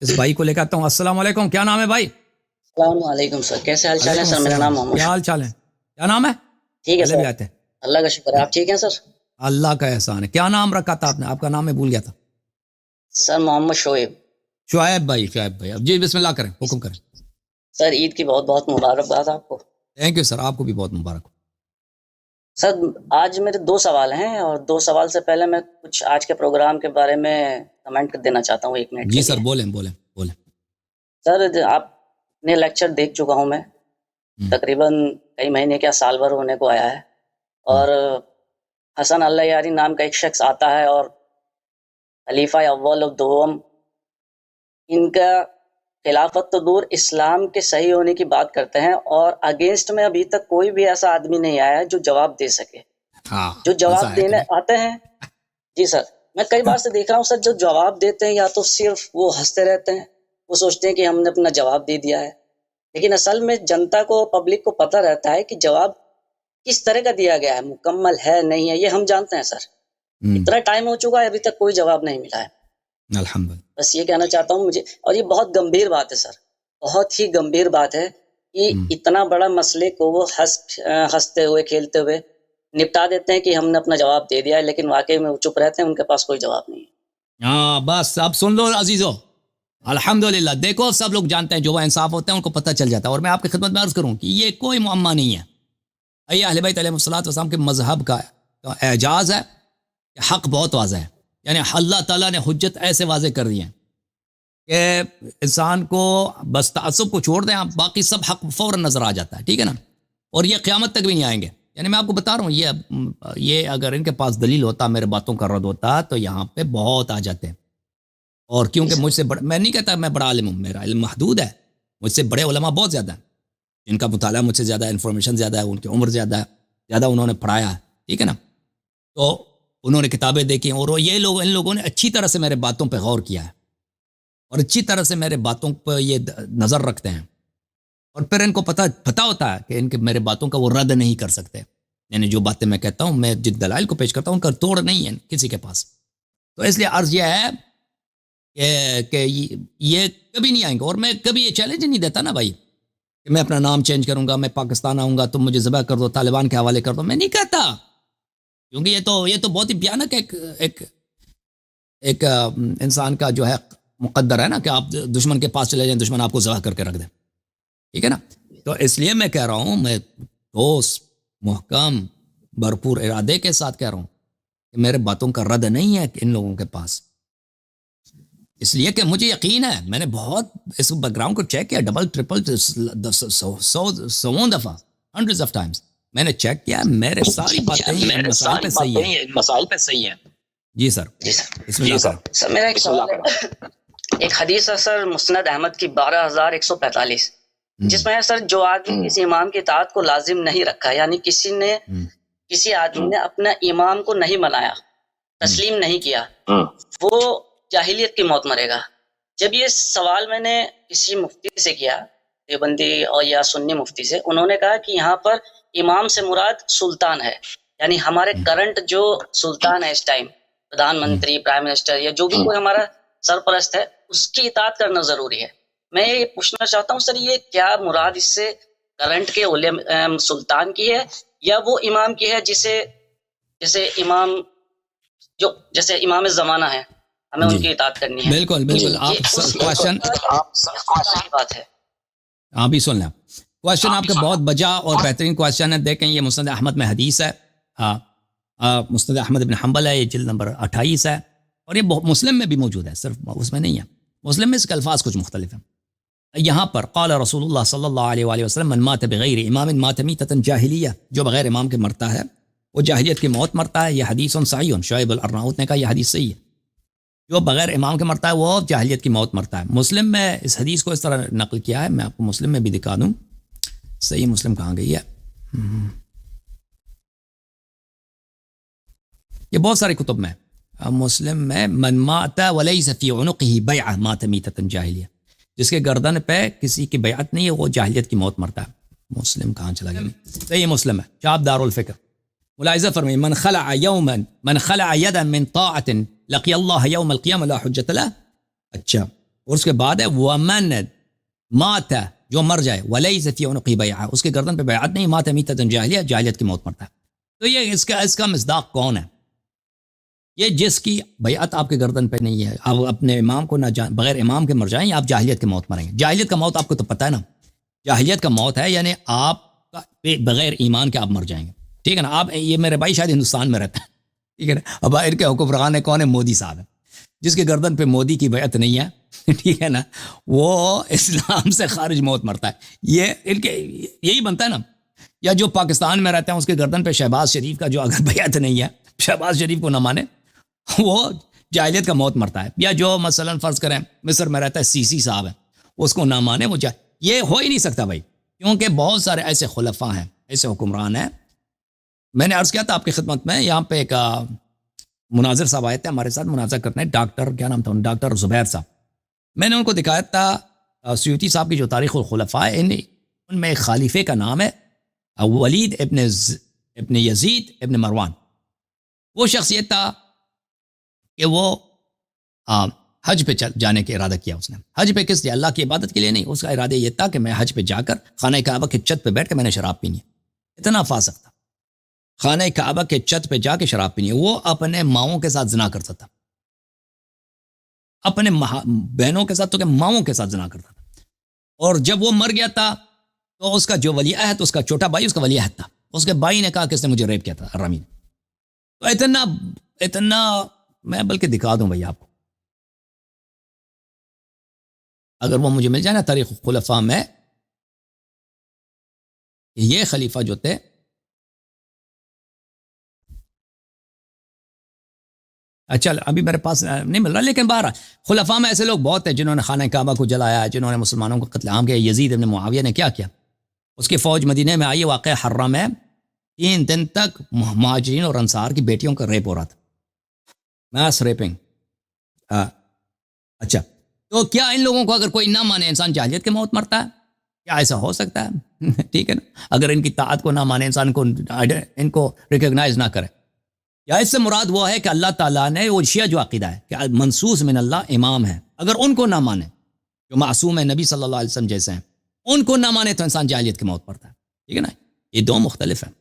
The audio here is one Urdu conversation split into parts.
اس بھائی کو لے کے آتا ہوں. السلام علیکم, کیا نام ہے بھائی؟ السلام علیکم سر, کیسے حال چال ہے سر؟ میرا نام محمد. کیا حال چال ہے, کیا نام ہے؟ ٹھیک ہے پہلے بھی سر, آتے ہیں. اللہ کا شکر ہے. آپ ٹھیک ہیں سر؟ اللہ کا احسان ہے. کیا نام رکھا تھا آپ نے؟ آپ کا نام میں بھول گیا تھا. سر محمد شعیب. شعیب بھائی, شعیب بھائی, اب جی بسم اللہ کریں, حکم کریں. سر عید کی بہت بہت مبارکباد آپ کو. تھینک یو سر, آپ کو بھی بہت مبارک ہو. سر آج میرے 2 سوال ہیں, اور 2 سوال سے پہلے میں کچھ آج کے پروگرام کے بارے میں کمنٹ دینا چاہتا ہوں 1 منٹ جی کے سر, لیے. بولیں بولیں بولیں. سر آپ نے لیکچر دیکھ چکا ہوں میں, تقریباً کئی مہینے کیا سال بھر ہونے کو آیا ہے, اور حسن اللہ یاری نام کا ایک شخص آتا ہے اور خلیفہ اول و دوم, ان کا خلافت تو دور, اسلام کے صحیح ہونے کی بات کرتے ہیں, اور اگینسٹ میں ابھی تک کوئی بھی ایسا آدمی نہیں آیا ہے جو جواب دے سکے. ہاں, جو ایسا جواب ہے کہ دینے نہیں؟ آتے ہیں, جی سر, میں کئی بار سے دیکھ رہا ہوں سر, جو جواب دیتے ہیں یا تو صرف وہ ہنستے رہتے ہیں, وہ سوچتے ہیں کہ ہم نے اپنا جواب دے دیا ہے, لیکن اصل میں جنتا کو, پبلک کو پتہ رہتا ہے کہ جواب کس طرح کا دیا گیا ہے, مکمل ہے نہیں ہے, یہ ہم جانتے ہیں سر. اتنا ٹائم ہو چکا ہے, ابھی تک کوئی جواب نہیں ملا ہے. الحمدللہ. بس یہ کہنا چاہتا ہوں مجھے, اور یہ بہت گمبھیر بات ہے سر, بہت ہی گمبھیر بات ہے کہ اتنا بڑا مسئلے کو وہ ہنستے ہوئے کھیلتے ہوئے نپٹا دیتے ہیں کہ ہم نے اپنا جواب دے دیا ہے, لیکن واقعی میں وہ چپ رہتے ہیں, ان کے پاس کوئی جواب نہیں ہے. ہاں بس اب سن لو عزیزو, الحمدللہ. دیکھو سب لوگ جانتے ہیں, جو وہ انصاف ہوتے ہیں ان کو پتہ چل جاتا ہے, اور میں آپ کی خدمت میں عرض کروں کہ یہ کوئی معمہ نہیں ہے. اہل بیت علیہ الصلوۃ والسلام کے مذہب کا اعجاز ہے کہ حق بہت واضح ہے. یعنی اللہ تعالیٰ نے حجت ایسے واضح کر دی ہیں کہ انسان کو بس تعصب کو چھوڑ دیں آپ, باقی سب حق فوراً نظر آ جاتا ہے, ٹھیک ہے نا, اور یہ قیامت تک بھی نہیں آئیں گے. یعنی میں آپ کو بتا رہا ہوں, یہ اگر ان کے پاس دلیل ہوتا, میرے باتوں کا رد ہوتا, تو یہاں پہ بہت آ جاتے ہیں. اور کیونکہ مجھ سے میں نہیں کہتا میں بڑا عالم ہوں, میرا علم محدود ہے, مجھ سے بڑے علماء بہت زیادہ ہیں, جن کا مطالعہ مجھ سے زیادہ, انفارمیشن زیادہ ہے, ان کی عمر زیادہ ہے, زیادہ انہوں نے پڑھایا ہے, ٹھیک ہے نا, تو انہوں نے کتابیں دیکھی, اور یہ لوگ, ان لوگوں نے اچھی طرح سے میرے باتوں پہ غور کیا ہے, اور اچھی طرح سے میرے باتوں پہ یہ نظر رکھتے ہیں, اور پھر ان کو پتہ ہوتا ہے کہ ان کے میرے باتوں کا وہ رد نہیں کر سکتے. یعنی جو باتیں میں کہتا ہوں, میں جن دلائل کو پیش کرتا ہوں, ان کا توڑ نہیں ہے کسی کے پاس. تو اس لیے عرض یہ ہے کہ یہ کبھی نہیں آئیں گے, اور میں کبھی یہ چیلنج نہیں دیتا نا بھائی کہ میں اپنا نام چینج کروں گا, میں پاکستان آؤں گا, تم مجھے ذبح کر دو, طالبان کے حوالے کر دو, میں نہیں کہتا, کیونکہ یہ تو بہت ہی بھیانک ایک انسان کا جو ہے مقدر ہے نا, کہ آپ دشمن کے پاس چلے جائیں, دشمن آپ کو ذبح کر کے رکھ دیں, ٹھیک ہے نا. تو اس لیے میں کہہ رہا ہوں, میں ٹھوس, محکم, بھرپور ارادے کے ساتھ کہہ رہا ہوں کہ میرے باتوں کا رد نہیں ہے ان لوگوں کے پاس, اس لیے کہ مجھے یقین ہے, میں نے بہت اس بیک گراؤنڈ کو چیک کیا, ڈبل ٹرپل 100 دفعہ, ہنڈریڈز آف ٹائمز میں نے چیک کیا, میرے ساری باتیں مسائل پہ صحیح ہیں. جی سر, بسم اللہ کریں. سر میرا ایک سوال ہے, ایک حدیث ہے سر مسند احمد کی 12145, جس میں ہے سر, جو آدمی کسی امام کی اطاعت کو لازم نہیں رکھا, یعنی کسی آدمی نے اپنا امام کو نہیں منایا, تسلیم نہیں کیا, وہ جاہلیت کی موت مرے گا. جب یہ سوال میں نے کسی مفتی سے کیا, دیوبندی اور یا سنی مفتی سے, انہوں نے کہا کہ یہاں پر امام سے مراد سلطان ہے, یعنی ہمارے کرنٹ جو سلطان ہے اس time, Pradhan Mantri, prime minister, یا جو بھی کوئی ہمارا سرپرست ہے, اس کی اطاعت کرنا ضروری ہے. میں یہ پوچھنا چاہتا ہوں سر, یہ کیا مراد اس سے کرنٹ کے سلطان کی ہے, یا وہ امام کی ہے جیسے امام زمانہ ہے, ہمیں ان کی اطاعت کرنی ہے؟ بالکل آپ کوشچن بات ہے. ہاں بھی سن لیں, کوشچن آپ کا بہت بجا اور بہترین کوشچن ہے. دیکھیں یہ مسند احمد میں حدیث ہے, مسند احمد بن حنبل ہے, یہ جلد نمبر 28 ہے, اور یہ مسلم میں بھی موجود ہے, صرف اس میں نہیں ہے. مسلم میں اس کے الفاظ کچھ مختلف ہیں. یہاں پر قال رسول اللہ صلی اللہ علیہ وآلہ وسلم من مات بغیر امام مات میتۃ جاہلیہ, جو بغیر امام کے مرتا ہے وہ جاہلیت کی موت مرتا ہے. یہ حدیث صحیح, شعیب الارناؤط نے کہا یہ حدیث صحیح ہے, جو بغیر امام کے مرتا ہے وہ جاہلیت کی موت مرتا ہے. مسلم میں اس حدیث کو اس طرح نقل کیا ہے, میں آپ کو مسلم میں بھی دکھا دوں, صحیح مسلم کہاں گئی ہے, یہ بہت سارے کتب میں, مسلم میں من مات ولیس فی عنقہ بیعہ مات میتۃ جاہلیہ, جس کے گردن پہ کسی کی بیعت نہیں ہے وہ جاہلیت کی موت مرتا ہے. مسلم کہاں چلا گیا, صحیح مسلم ہے, چاپ دار الفکر. ملاحظہ فرمائیے, من خلع یدا من طاعۃ لقی اللہ یوم القیامہ لا حجۃ لہ. اچھا, اور اس کے بعد ہے ومن مات، جو مر جائے ولیس فی عنقہ بیعۃ، اس کے گردن پہ بیعت نہیں، مات میتۃ جاہلیہ، جاہلیت کی موت مرتا ہے. تو یہ اس کا مصداق کون ہے؟ یہ جس کی بیعت آپ کے گردن پہ نہیں ہے، آپ اپنے امام کو نہ بغیر امام کے مر جائیں، یا آپ جاہلیت کی موت مریں گے. جاہلیت کا موت آپ کو تو پتہ ہے نا، جاہلیت کا موت ہے یعنی آپ بغیر ایمان کے آپ مر جائیں گے. ٹھیک ہے نا. آپ یہ میرے بھائی شاید ہندوستان میں رہتے ہیں، ٹھیک ہے نا. اب ان کے حکمران کون ہے؟ مودی صاحب ہے. جس کے گردن پہ مودی کی بیعت نہیں ہے، ٹھیک ہے نا، وہ اسلام سے خارج موت مرتا ہے. یہ ان کے یہی بنتا ہے نا. یا جو پاکستان میں رہتے ہیں اس کے گردن پہ شہباز شریف کا جو اگر بیعت نہیں ہے، شہباز شریف کو نہ مانے، وہ جاہلیت کا موت مرتا ہے. یا جو مثلا فرض کریں مصر میں رہتا ہے سی سی صاحب ہے، اس کو نہ مانے وہ یہ ہو ہی نہیں سکتا بھائی، کیونکہ بہت سارے ایسے خلفاء ہیں، ایسے حکمران ہیں. میں نے عرض کیا تھا آپ کی خدمت میں، یہاں پہ ایک مناظر صاحب آئے تھے ہمارے ساتھ مناظر کرنے، ڈاکٹر کیا نام تھا، ڈاکٹر زبیر صاحب. میں نے ان کو دکھایا تھا سیوطی صاحب کی جو تاریخ الخلفاء ہے، ان میں ایک خلیفے کا نام ہے ولید ابن یزید ابن مروان. وہ شخصیت تھا کہ وہ حج پہ جانے کا ارادہ کیا. اس نے حج پہ کس لیے؟ اللہ کی عبادت کے لیے نہیں. اس کا ارادہ یہ تھا کہ میں حج پہ جا کر خانہ کعبہ کی چھت پہ بیٹھ کے میں نے شراب پینی ہے. اتنا فاسق تھا، خانہ کعبہ کے چھت پہ جا کے شراب پینی ہے. وہ اپنے ماؤں کے ساتھ زنا کرتا تھا، اپنے بہنوں کے ساتھ تو کہ ماؤں کے ساتھ زنا کرتا تھا. اور جب وہ مر گیا تھا تو اس کا جو ولی عہد، اس کا چھوٹا بھائی اس کا ولی عہد تھا، اس کے بھائی نے کہا کہ اس نے مجھے ریپ کیا تھا الرمی. تو اتنا میں بلکہ دکھا دوں بھائی آپ کو، اگر وہ مجھے مل جائے نا تاریخ خلفاء میں، یہ خلیفہ جو تھے اچھا ابھی میرے پاس نہیں مل رہا، لیکن بہرحال خلفاء میں ایسے لوگ بہت ہیں جنہوں نے خانہ کعبہ کو جلایا، جنہوں نے مسلمانوں کو قتل عام کیا. یزید ابن معاویہ نے کیا کیا؟ اس کی فوج مدینے میں آئی، واقعہ حرہ میں 3 دن تک مہاجرین اور انصار کی بیٹیوں کا ریپ ہو رہا تھا، میس ریپنگ. اچھا تو کیا ان لوگوں کو اگر کوئی نہ مانے انسان جاہلیت کی موت مرتا ہے؟ کیا ایسا ہو سکتا ہے؟ ٹھیک ہے نا. اگر ان کی طاعت کو نہ مانے انسان کو، ان کو ریکگنائز نہ کرے، یا اس سے مراد وہ ہے کہ اللہ تعالیٰ نے وہ شیعہ جو عقیدہ ہے کہ منصوص من اللہ امام ہے، اگر ان کو نہ مانے جو معصوم ہے نبی صلی اللہ علیہ وسلم جیسے ہیں، ان کو نہ مانے تو انسان جاہلیت کی موت پڑتا ہے. ٹھیک ہے نا. یہ دو مختلف ہیں.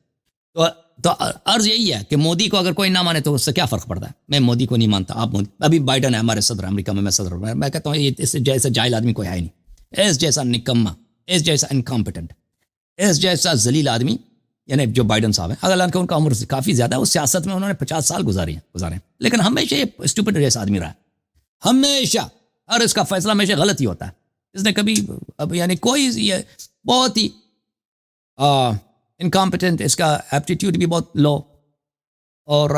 تو عرض یہی ہے کہ مودی کو اگر کوئی نہ مانے تو اس سے کیا فرق پڑتا ہے؟ میں مودی کو نہیں مانتا، آپ ابھی بائیڈن ہے ہمارے صدر امریکہ میں صدر ہوں، میں کہتا ہوں یہ اس جیسا جاہل آدمی کوئی ہے نہیں، اس جیسا نکما، اس جیسا انکمپٹنٹ، اس جیسا ذلیل آدمی یعنی جو بائیڈن صاحب ہیں. اگر ان کا عمر کافی زیادہ ہے، اس سیاست میں انہوں نے 50 سال گزارے ہیں، لیکن ہمیشہ یہ اسٹوپڈ جیسا آدمی رہا ہے، ہمیشہ. اور اس کا فیصلہ ہمیشہ غلط ہی ہوتا ہے. اس نے کبھی یعنی کوئی یہ بہت ہی انکمپٹنٹ، اس کا ایپٹیٹیوڈ بھی بہت لو، اور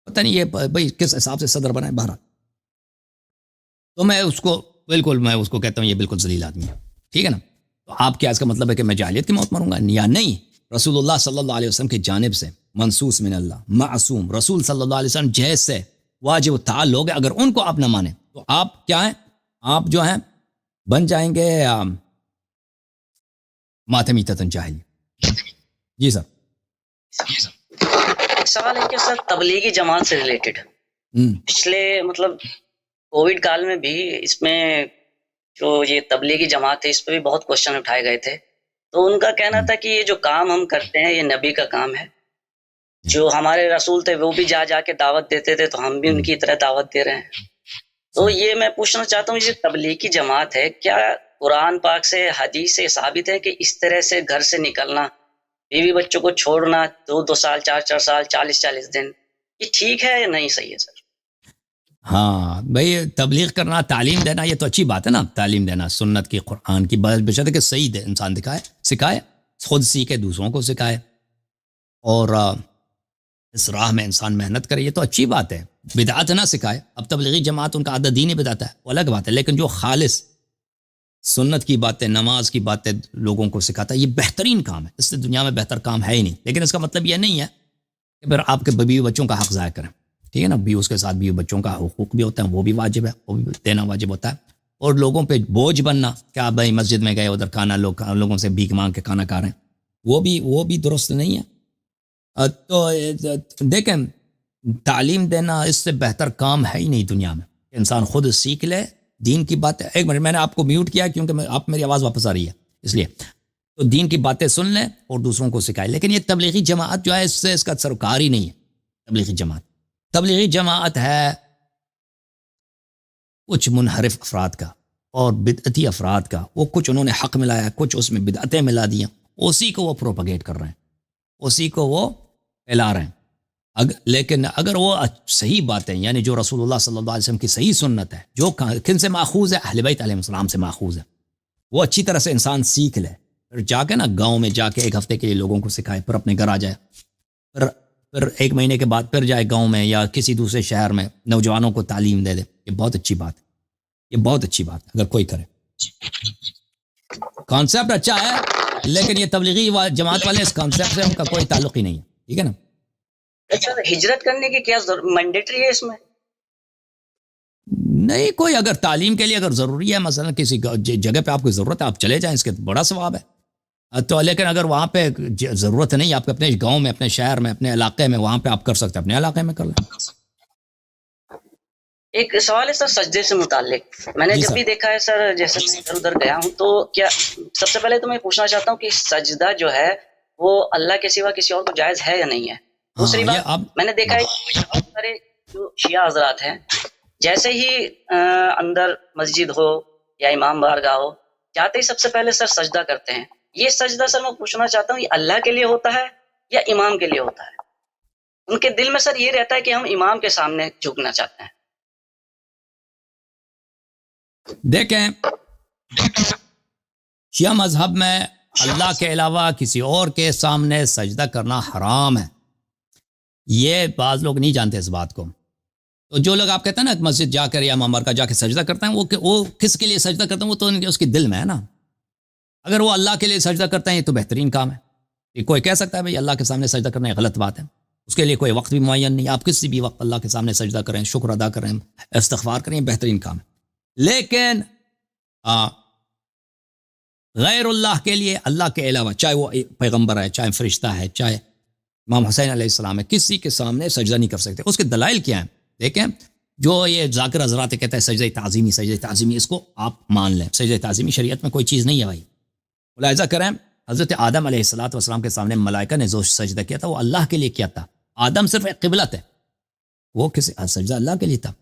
پتہ نہیں یہ بھائی کس حساب سے صدر بنا ہے. بہرحال تو میں اس کو کہتا ہوں یہ بالکل ذلیل آدمی ہے. ٹھیک ہے نا. تو آپ کیا اس کا مطلب ہے کہ میں جاہلیت کی موت مروں گا؟ یا نہیں. رسول اللہ صلی اللہ علیہ وسلم کی جانب سے منصوص من اللہ معصوم رسول صلی اللہ علیہ وسلم جیسے واجب تعال لوگ ہیں، اگر ان کو آپ نہ مانیں تو آپ کیا ہیں؟ آپ جو ہیں بن جائیں گے ماتمیتۃ جاہلی. جی سر. ایک سوال ہے کہ سر تبلیغی جماعت سے ریلیٹڈ پچھلے کووڈ کال میں بھی اس میں جو یہ تبلیغی جماعت ہے اس پہ بھی بہت کوشچن اٹھائے گئے تھے. تو ان کا کہنا تھا کہ یہ جو کام ہم کرتے ہیں یہ نبی کا کام ہے، جو ہمارے رسول تھے وہ بھی جا کے دعوت دیتے تھے تو ہم بھی ان کی طرح دعوت دے رہے ہیں. تو یہ میں پوچھنا چاہتا ہوں، یہ تبلیغی جماعت ہے کیا قرآن پاک سے حدیث سے ثابت ہے کہ اس طرح سے گھر سے نکلنا، بیوی بچوں کو چھوڑنا 2 سال 4 سال 40 دن، یہ ٹھیک ہے یا نہیں صحیح ہے سر؟ ہاں بھائی، تبلیغ کرنا، تعلیم دینا، یہ تو اچھی بات ہے نا. تعلیم دینا سنت کی، قرآن کی، بشرط کہ صحیح انسان سکھائے، خود سیکھے، دوسروں کو سکھائے، اور اس راہ میں انسان محنت کرے، یہ تو اچھی بات ہے. بدعت نہ سکھائے. اب تبلیغی جماعت ان کا عادت دین ہی بدعت ہے، وہ الگ بات ہے، لیکن جو خالص سنت کی باتیں، نماز کی باتیں لوگوں کو سکھاتا ہے، یہ بہترین کام ہے. اس سے دنیا میں بہتر کام ہے ہی نہیں. لیکن اس کا مطلب یہ نہیں ہے کہ پھر آپ کے بیوی بچوں کا حق ضائع کریں. ٹھیک ہے نا. بھی اس کے ساتھ بیوی بچوں کا حقوق بھی ہوتا ہے، وہ بھی واجب ہے، وہ بھی دینا واجب ہوتا ہے. اور لوگوں پہ بوجھ بننا کہ آپ بھائی مسجد میں گئے ادھر کھانا لوگوں سے بھیک مانگ کے کھانا کھا رہے ہیں، وہ بھی درست نہیں ہے. تو دیکھیں، تعلیم دینا اس سے بہتر کام ہے ہی نہیں دنیا میں. انسان خود سیکھ لے، دین کی باتیں، ایک منٹ میں نے آپ کو میوٹ کیا کیونکہ آپ میری آواز واپس آ رہی ہے اس لیے، تو دین کی باتیں سن لیں اور دوسروں کو سکھائیں. لیکن یہ تبلیغی جماعت جو ہے اس کا سروکار ہی نہیں ہے. تبلیغی جماعت ہے کچھ منحرف افراد کا اور بدعتی افراد کا. وہ کچھ انہوں نے حق ملایا، کچھ اس میں بدعتیں ملا دیا، اسی کو وہ پروپیگیٹ کر رہے ہیں، اسی کو وہ پھیلا رہے ہیں. لیکن اگر وہ صحیح باتیں، یعنی جو رسول اللہ صلی اللہ علیہ وسلم کی صحیح سنت ہے، جو کن سے ماخوذ ہے، اہل بیت علیہ السلام سے ماخوذ ہے، وہ اچھی طرح سے انسان سیکھ لے، پھر جا کے نا گاؤں میں جا کے ایک ہفتے کے لیے لوگوں کو سکھائے، پھر اپنے گھر آ جائے، پھر ایک مہینے کے بعد پھر جائے گاؤں میں یا کسی دوسرے شہر میں نوجوانوں کو تعلیم دے دے. یہ بہت اچھی بات ہے، یہ بہت اچھی بات ہے اگر کوئی کرے. کانسیپٹ اچھا ہے، لیکن یہ تبلیغی جماعت والے اس کانسیپٹ سے ان کا کوئی تعلق ہی نہیں ہے. ٹھیک ہے نا. اچھا، ہجرت کرنے کی کیا مینڈیٹری ہے اس میں؟ نہیں، کوئی اگر تعلیم کے لیے اگر ضروری ہے، مثلا کسی جگہ پہ آپ کو ضرورت ہے، آپ چلے جائیں، اس کے بڑا ثواب ہے. تو لیکن اگر وہاں پہ ضرورت نہیں، آپ اپنے گاؤں میں، اپنے شہر میں، اپنے علاقے میں، وہاں پہ آپ کر سکتے ہیں، اپنے علاقے میں کر لیں. ایک سوال ہے سر سجدے سے متعلق. میں نے جب بھی دیکھا ہے سر، جیسے میں ادھر ادھر گیا ہوں، تو کیا سب سے پہلے تو میں پوچھنا چاہتا ہوں کہ سجدہ جو ہے وہ اللہ کے سوا کسی اور کو جائز ہے یا نہیں ہے؟ دوسری بات، میں نے دیکھا ہے کہ بہت سارے جو شیعہ حضرات ہیں، جیسے ہی اندر مسجد ہو یا امام بارگاہ ہو، جاتے ہی سب سے پہلے سر سجدہ کرتے ہیں. یہ سجدہ سر میں پوچھنا چاہتا ہوں، یہ اللہ کے لیے ہوتا ہے یا امام کے لیے ہوتا ہے؟ ان کے دل میں سر یہ رہتا ہے کہ ہم امام کے سامنے جھکنا چاہتے ہیں. دیکھیں، شیعہ مذہب میں اللہ کے علاوہ کسی اور کے سامنے سجدہ کرنا حرام ہے. یہ بعض لوگ نہیں جانتے اس بات کو. تو جو لوگ آپ کہتے ہیں نا مسجد جا کر یا امام بارگاہ جا کے سجدہ کرتے ہیں، وہ کس کے لیے سجدہ کرتے ہیں؟ وہ تو اس کے دل میں ہے نا. اگر وہ اللہ کے لیے سجدہ کرتے ہیں، یہ تو بہترین کام ہے. یہ کوئی کہہ سکتا ہے بھئی اللہ کے سامنے سجدہ کرنا یہ غلط بات ہے، اس کے لیے کوئی وقت بھی معین نہیں. آپ کسی بھی وقت اللہ کے سامنے سجدہ کریں، شکر ادا کریں، استغفار کریں، یہ بہترین کام ہے. لیکن غیر اللہ کے لیے، اللہ کے علاوہ، چاہے وہ پیغمبر ہے، چاہے فرشتہ ہے، چاہے امام حسین علیہ السلام ہے، کسی کے سامنے سجدہ نہیں کر سکتے. اس کے دلائل کیا ہیں؟ دیکھیں، جو یہ ذاکر حضرات کہتا ہے سجدہ تعظیمی، اس کو آپ مان لیں. سجدہ تعظیمی شریعت میں کوئی چیز نہیں ہے بھائی. ملاحظہ کریں، حضرت آدم علیہ السلام کے سامنے ملائکہ نے جو سجدہ کیا تھا وہ اللہ کے لیے کیا تھا. آدم صرف ایک قبلت ہے، وہ کسی سجدہ اللہ کے لیے تھا.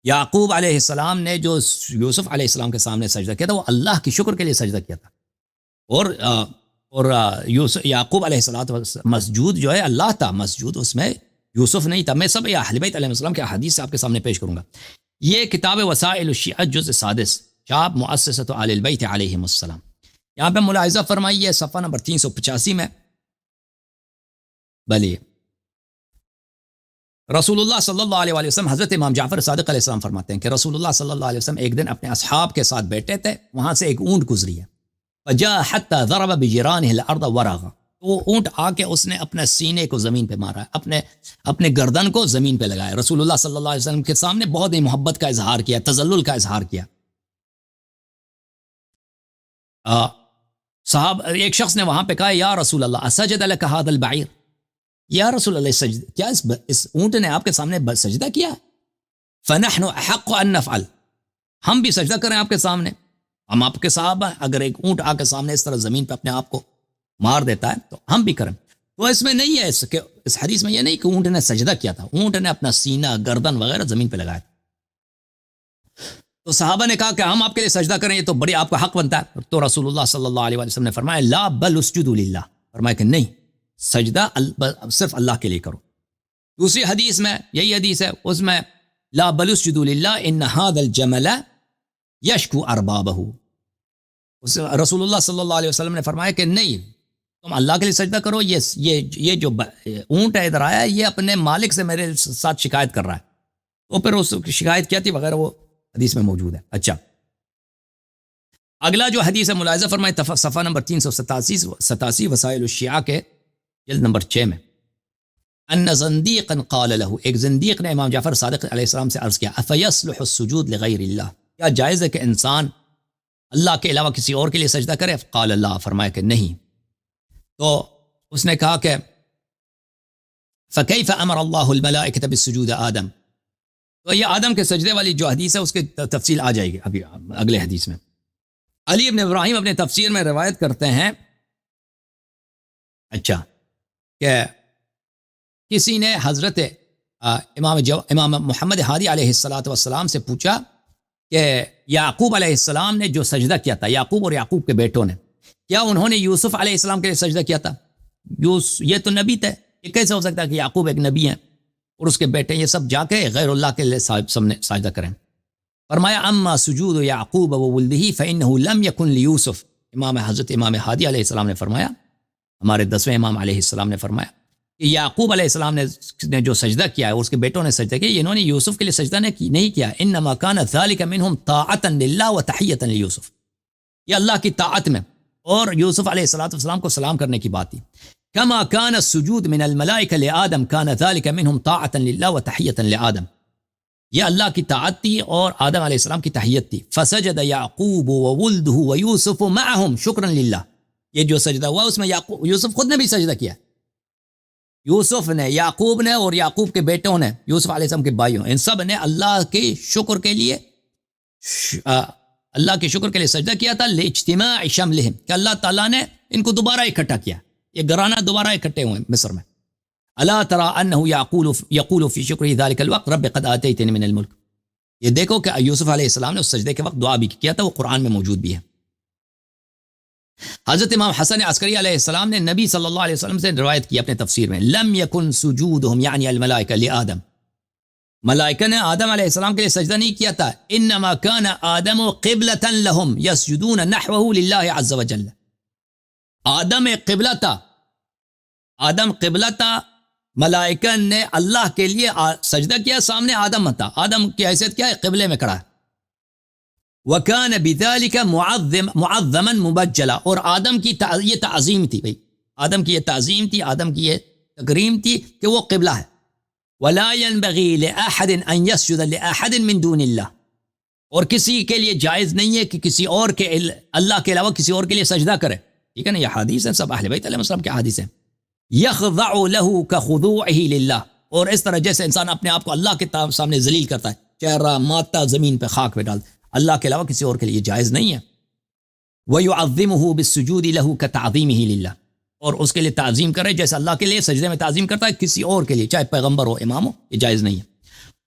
یعقوب علیہ السلام نے جو یوسف علیہ السلام کے سامنے سجدہ کیا تھا وہ اللہ کی شکر کے لیے سجدہ کیا تھا. اور یعقوب علیہ السلام مسجود جو ہے اللہ تھا، مسجود اس میں یوسف نہیں تھا. میں سب اہل بیت علیہ السلام کے احادیث سے آپ کے سامنے پیش کروں گا. یہ کتاب وسائل الشیعہ جزء 6 چاپ مؤسسۃ آل البیت علیہم السلام. یہاں پہ ملاحظہ فرمائیے صفحہ نمبر 385 میں. بلی رسول اللہ صلی اللہ علیہ وسلم، حضرت امام جعفر صادق علیہ السلام فرماتے ہیں کہ رسول اللہ صلی اللہ علیہ وسلم ایک دن اپنے اصحاب کے ساتھ بیٹھے تھے، وہاں سے ایک اونٹ گزری ہے. فجاء حتى ضرب بجرانه الارض ورغا، وہ اونٹ آ کے اس نے اپنے سینے کو زمین پہ مارا ہے، اپنے گردن کو زمین پہ لگایا. رسول اللہ صلی اللہ علیہ وسلم کے سامنے بہت ہی محبت کا اظہار کیا، تذلل کا اظہار کیا. صاحب ایک شخص نے وہاں پہ کہا یا رسول اللہ اسجد لك هذا البعير، یا رسول اللہ کیا اس اونٹ نے آپ کے سامنے سجدہ کیا؟ فنحن احق ان نفعل، ہم بھی سجدہ کریں آپ کے سامنے، ہم آپ کے صحابہ ہیں. اگر ایک اونٹ آ کے سامنے اس طرح زمین پہ اپنے آپ کو مار دیتا ہے تو ہم بھی کریں. تو اس میں نہیں ہے، اس حدیث میں یہ نہیں کہ اونٹ نے سجدہ کیا تھا، اونٹ نے اپنا سینہ، گردن وغیرہ زمین پہ لگایا. تو صحابہ نے کہا کہ ہم آپ کے لیے سجدہ کریں، یہ تو بڑی آپ کا حق بنتا ہے. تو رسول اللہ صلی اللہ علیہ وسلم نے فرمایا لا بل اسجدوا للہ، فرمایا کہ نہیں، سجدہ صرف اللہ کے لیے کرو. دوسری حدیث میں یہی حدیث ہے، اس میں لا بل اسجدوا للہ ان هذا الجمل یشکو اربابہ. رسول اللہ صلی اللہ علیہ وسلم نے فرمایا کہ نہیں، تم اللہ کے لیے سجدہ کرو، یہ جو اونٹ ہے ادھر آیا ہے، یہ اپنے مالک سے میرے ساتھ شکایت کر رہا ہے. تو پھر اس کی شکایت کیا تھی وغیرہ وہ حدیث میں موجود ہے. اچھا، اگلا جو حدیث ہے ملاحظہ فرمائے صفحہ نمبر 387 وسائل الشیعہ کے جلد نمبر 6 میں. ان زندیقا قال له، ایک زندیق نے امام جعفر صادق علیہ السلام سے عرض کیا افیصلح السجود لغیر اللہ، کیا جائز ہے کہ انسان اللہ کے علاوہ کسی اور کے لیے سجدہ کرے؟ قال اللہ، فرمایا کہ نہیں. تو اس نے کہا کہ فکیف امر اللہ الملائکۃ بالسجود آدم، تو یہ آدم کے سجدے والی جو حدیث ہے اس کی تفصیل آ جائے گی ابھی اگلے حدیث میں. علی ابن ابراہیم اپنے تفسیر میں روایت کرتے ہیں اچھا کہ کسی نے حضرت امام محمد ہادی علیہ السلام سے پوچھا کہ یعقوب علیہ السلام نے جو سجدہ کیا تھا، یعقوب اور یعقوب کے بیٹوں نے، کیا انہوں نے یوسف علیہ السلام کے لیے سجدہ کیا تھا؟ یہ تو نبی تھے، یہ کیسے ہو سکتا ہے کہ یعقوب ایک نبی ہیں اور اس کے بیٹے یہ سب جا کے غیر اللہ کے لیے سجدہ کریں؟ فرمایا اما سجود یعقوب وولدہ فانہ لم یکن لیوسف. حضرت امام ہادی علیہ السلام نے فرمایا، ہمارے 10ویں امام علیہ السلام نے فرمایا کہ یعقوب علیہ السلام نے جو سجدہ کیا ہے اور اس کے بیٹوں نے سجدہ کیا، انہوں نے یوسف کے لیے سجدہ نہیں کیا. انما کان ذلک منہم طاعتا للہ وتحیۃ لیوسف، یہ اللہ کی طاعت میں اور یوسف علیہ السلام کو سلام کرنے کی بات تھی. کما کان السجود من الملائکہ لآدم کان ذلک منہم طاعتا للہ وتحیۃ لآدم، یہ اللہ کی طاعت تھی اور آدم علیہ السلام کی تحیت تھی. فسجد یعقوب وولدہ ویوسف معہم شکرا للہ، یہ جو سجدہ ہوا اس میں یوسف خود نے بھی سجدہ کیا، یوسف نے، یعقوب نے اور یعقوب کے بیٹوں نے، یوسف علیہ السلام کے بھائیوں، ان سب نے اللہ کے شکر کے لیے سجدہ کیا تھا. لاجتماع شملہم، کہ اللہ تعالیٰ نے ان کو دوبارہ اکٹھا کیا، یہ گھرانہ دوبارہ اکٹھے ہوئے مصر میں. الا ترى انه يقول في شکر ذلك الوقت رب قد آتيتني من الملک، یہ دیکھو کہ یوسف علیہ السلام نے اس سجدے کے وقت دعا بھی کیا تھا، وہ قرآن میں موجود بھی ہے. حضرت امام حسن عسکری علیہ السلام نے نبی صلی اللہ علیہ وسلم سے روایت کی اپنے تفسیر میں، لم يكن سجودهم یعنی الملائکہ لآدم، ملائکہ نے آدم علیہ السلام کے لیے سجدہ نہیں کیا تھا. انما كان آدم قبلة لهم يسجدون نحوه لله عز وجل، آدم ایک قبلہ تھا، آدم قبلہ تھا، ملائکہ نے اللہ کے لیے سجدہ کیا، سامنے آدم تھا، آدم کی حیثیت کیا ہے؟ قبلے میں کھڑا ہے. وَكَانَ بِذَلِكَ مُعَظَّمًا مُبَجَّلًا، اور آدم کی یہ تعظیم تھی، بھائی آدم کی یہ تعظیم تھی، آدم کی یہ تکریم تھی کہ وہ قبلہ ہے. وَلَا يَنبَغِي لِأَحَدٍ أَن يَسْجُدَ لِأَحَدٍ مِّن دُونِ اللَّهِ، اور کسی کے لیے جائز نہیں ہے کہ کسی اور کے اللہ کے علاوہ کسی اور کے لیے سجدہ کرے. ٹھیک ہے نا، یہ حدیث ہے، سب اہل بیت علیہ السلام کے حدیث ہیں. یخضع له كخضوعه للہ، اور اس طرح جیسے انسان اپنے آپ کو اللہ کے سامنے ذلیل کرتا ہے، چہرہ ماتتا زمین پہ خاک پہ ڈالتا، اللہ کے علاوہ کسی اور کے لیے جائز نہیں ہے. وَيُعَظِّمُهُ بِالسُّجُودِ لَهُ كَتَعْظِيمِهِ لِلَّهِ، اور اس کے لیے تعظیم کرے جیسے اللہ کے لیے سجدے میں تعظیم کرتا ہے کسی اور کے لیے، چاہے پیغمبر ہو، امام ہو، یہ جائز نہیں ہے.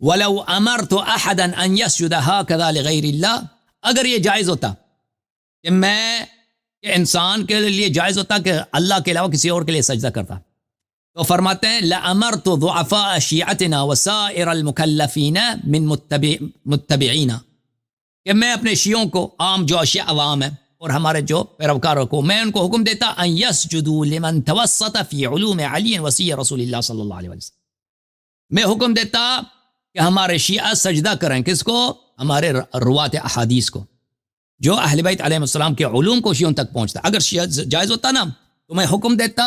وَلَوْ أَمَرْتُ أَحَدًا أَن يَسْجُدَ هَكَذَا لِغَيْرِ اللَّهِ، اگر یہ جائز ہوتا کہ انسان کے لیے جائز ہوتا کہ اللہ کے علاوہ کسی اور کے لیے سجدہ کرتا، تو فرماتے ہیں لَأَمَرْتُ ضُعَفَاءَ شِيعَتِنَا وَسَائِرَ الْمُكَلَّفِينَ مِن مُتَّبِعِينَ، کہ میں اپنے شیعوں کو، عام جو اشیاء عوام ہیں اور ہمارے جو پیروکاروں کو، میں ان کو حکم دیتا ان یسجدوا لمن توسط فی علوم علی وصی رسول اللہ صلی اللہ علیہ وسلم، میں حکم دیتا کہ ہمارے شیعہ سجدہ کریں، کس کو؟ ہمارے روات احادیث کو، جو اہل بیت علیہ السلام کے علوم کو شیعوں تک پہنچتا. اگر شیعہ جائز ہوتا نا تو میں حکم دیتا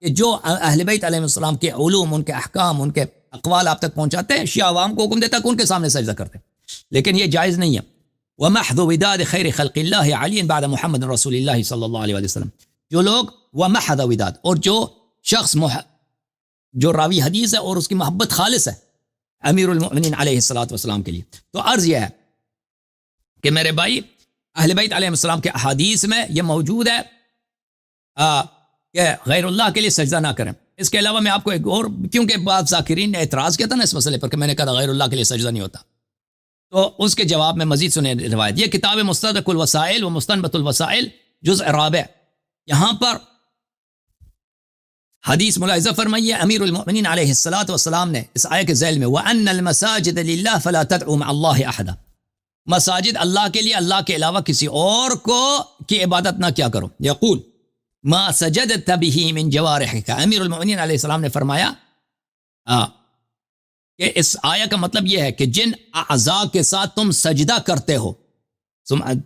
کہ جو اہل بیت علیہ السلام کے علوم، ان کے احکام، ان کے اقوال آپ تک پہنچاتے ہیں، شیعہ عوام کو حکم دیتا کہ ان کے سامنے سجدہ کرتے، لیکن یہ جائز نہیں ہے. وَمَحْضُ وِدَادِ خَيْرِ خَلْقِ اللَّهِ عَلِيٍّ بَعْدَ محمد رسول اللہ صلی اللہ علیہ وسلم، جو لوگ وَمَحْضَ وِدَاد، اور جو شخص جو راوی حدیث ہے اور اس کی محبت خالص ہے امیر المؤمنین علیہ الصلوۃ والسلام کے لیے، تو عرض یہ ہے کہ میرے بھائی اہل بیت علیہ السلام کے احادیث میں یہ موجود ہے کہ غیر اللہ کے لیے سجدہ نہ کریں. اس کے علاوہ میں آپ کو ایک اور، کیونکہ بعض ذاکرین نے اعتراض کیا تھا نا اس مسئلے پر کہ میں نے کہا غیر اللہ کے لیے سجدہ نہیں ہوتا، تو اس کے جواب میں مزید سنیں روایت. یہ کتاب مستدرک الوسائل و مستنبط الوسائل جزء رابع، یہاں پر حدیث ملاحظہ فرمائیے امیر المؤمنین علیہ الصلوۃ والسلام نے اس آیت کے ذیل میں وَأَنَّ الْمَسَاجِدَ لِلَّهِ فَلَا تَدْعُوا مَعَ اللَّهِ أَحَدًا، مساجد اللہ کے لیے، اللہ کے علاوہ کسی اور کو کی عبادت نہ کیا کرو. یقول ما سجدت به من جوارحک، امیر المؤمنین علیہ السلام نے فرمایا کہ اس آیہ کا مطلب یہ ہے کہ جن اعضاء کے ساتھ تم سجدہ کرتے ہو،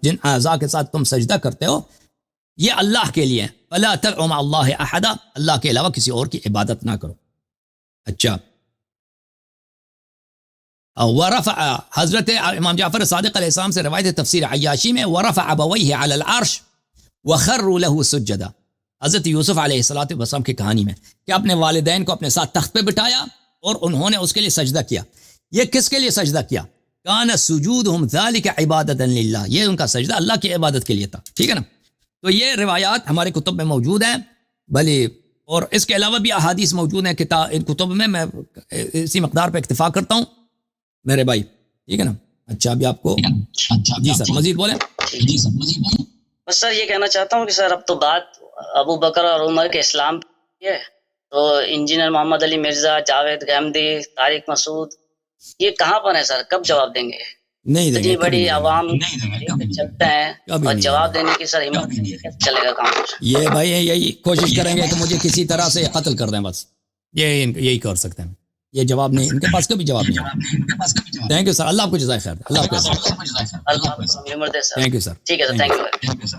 جن اعضاء کے ساتھ تم سجدہ کرتے ہو یہ اللہ کے لیے، فلا تدعوا مع اللہ احدا، اللہ کے علاوہ کسی اور کی عبادت نہ کرو. اچھا، ورفع، حضرت امام جعفر صادق علیہ السلام سے روایت تفسیر عیاشی میں ورفع ابویہ علی العرش وخروا له سجدا، حضرت یوسف علیہ السلام کی کہانی میں کہ اپنے والدین کو اپنے ساتھ تخت پہ بٹھایا اور انہوں نے اس کے لیے سجدہ کیا. یہ کس کے لیے سجدہ کیا؟ کان سجودہم ذالک عبادۃ للہ، یہ ان کا سجدہ اللہ کی عبادت کے لیے تھا، ٹھیک ہے نا؟ تو یہ روایات ہمارے کتب میں موجود ہیں، بھلے اور اس کے علاوہ بھی احادیث موجود ہیں ان کتب میں اسی مقدار پہ اکتفا کرتا ہوں میرے بھائی، ٹھیک ہے نا؟ اچھا ابھی آپ کو جی سر مزید بولیں۔ جی سر مزید بولیں۔ بس سر یہ کہنا چاہتا ہوں کہ سر اب تو بات ابو بکر اور عمر کے اسلام کی ہے، تو انجینئر محمد علی مرزا، جاوید گامدی، طارق مسعود یہ کہاں پر ہیں سر؟ کب جواب دیں گے؟ نہیں دیں گے، اتنی بڑی عوام چلتے ہیں اور جواب دینے کی سر ہمت چلے گا کام؟ یہ بھائی یہی کوشش کریں گے کہ مجھے کسی طرح سے قتل کر دیں، بس یہی کر سکتے ہیں، یہ جواب نہیں، ان کے پاس کبھی جواب نہیں۔ تھینک یو سر، اللہ آپ کو جزائے خیر، اللہ آپ کو اللہ آپ کو عمر دے سر۔ تھینک یو سر، ٹھیک ہے سر، تھینک یو۔